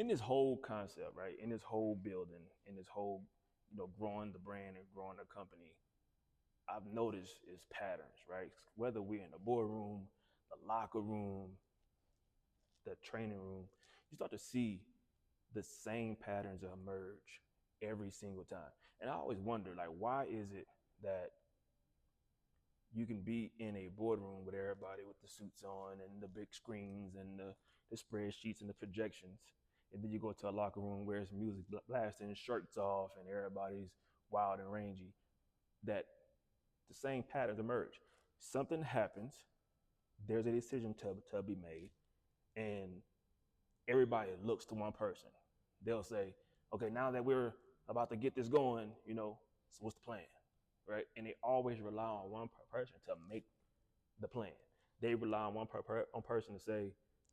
In this whole concept, right? In this whole building, in this whole, growing the brand and growing the company, I've noticed is patterns, right? Whether we're in the boardroom, the locker room, the training room, you start to see the same patterns emerge every single time. And I always wonder, like, why is it that you can be in a boardroom with everybody with the suits on and the big screens and the spreadsheets and the projections, and then you go to a locker room where it's music blasting, shirts off, and everybody's wild and rangy, that the same patterns emerge. Something happens, there's a decision to be made, and everybody looks to one person. They'll say, okay, now that we're about to get this going, so what's the plan? Right? And they always rely on one person to make the plan. They rely on one person to say,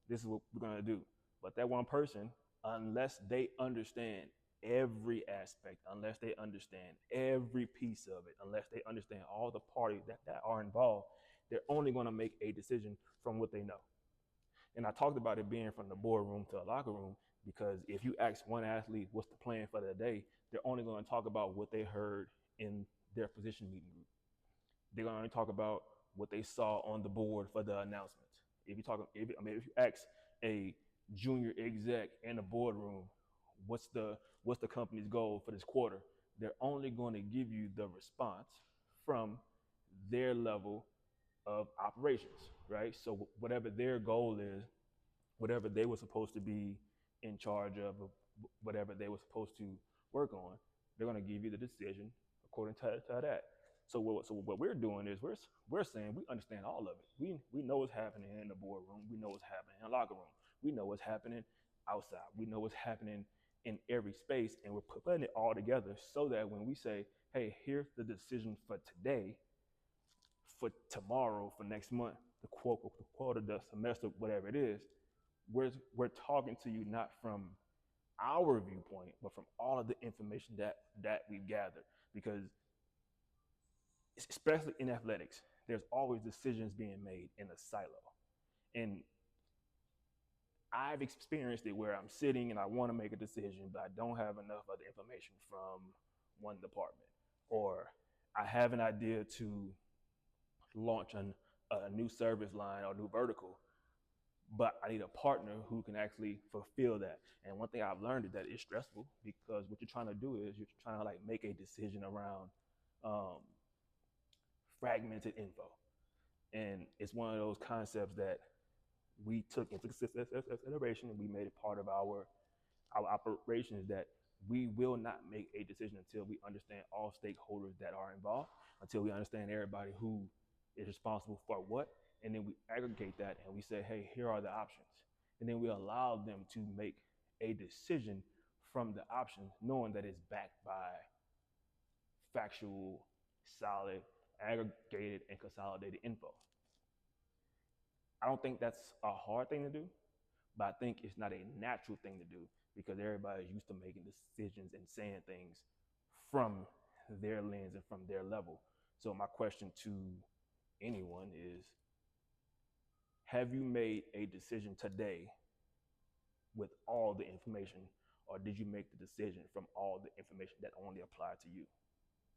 this is what we're going to do. But that one person, unless they understand every aspect, unless they understand every piece of it, unless they understand all the parties that are involved, they're only going to make a decision from what they know. And I talked about it being from the boardroom to the locker room because if you ask one athlete what's the plan for the day, they're only going to talk about what they heard in their position meeting group. They're going to talk about what they saw on the board for the announcements. If you ask a junior exec in the boardroom, what's the company's goal for this quarter, they're only going to give you the response from their level of operations, right? So whatever their goal is, whatever they were supposed to be in charge of, whatever they were supposed to work on, they're going to give you the decision according to that. So what we're doing is we're saying we understand all of it. We know what's happening in the boardroom. We know what's happening in the locker room. We know what's happening outside. We know what's happening in every space, and we're putting it all together so that when we say, "Hey, here's the decision for today, for tomorrow, for next month, the quarter, the semester, whatever it is," we're talking to you not from our viewpoint, but from all of the information that we've gathered. Because especially in athletics, there's always decisions being made in a silo. And I've experienced it where I'm sitting and I want to make a decision, but I don't have enough of the information from one department. Or I have an idea to launch a new service line or new vertical, but I need a partner who can actually fulfill that. And one thing I've learned is that it's stressful because what you're trying to do is you're trying to like make a decision around fragmented info. And it's one of those concepts that we took into consideration and we made it part of our operations, that we will not make a decision until we understand all stakeholders that are involved, until we understand everybody who is responsible for what, and then we aggregate that and we say, hey, here are the options. And then we allow them to make a decision from the options, knowing that it's backed by factual, solid, aggregated, and consolidated info. I don't think that's a hard thing to do, but I think it's not a natural thing to do because everybody's used to making decisions and saying things from their lens and from their level. So my question to anyone is, have you made a decision today with all the information, or did you make the decision from all the information that only applied to you?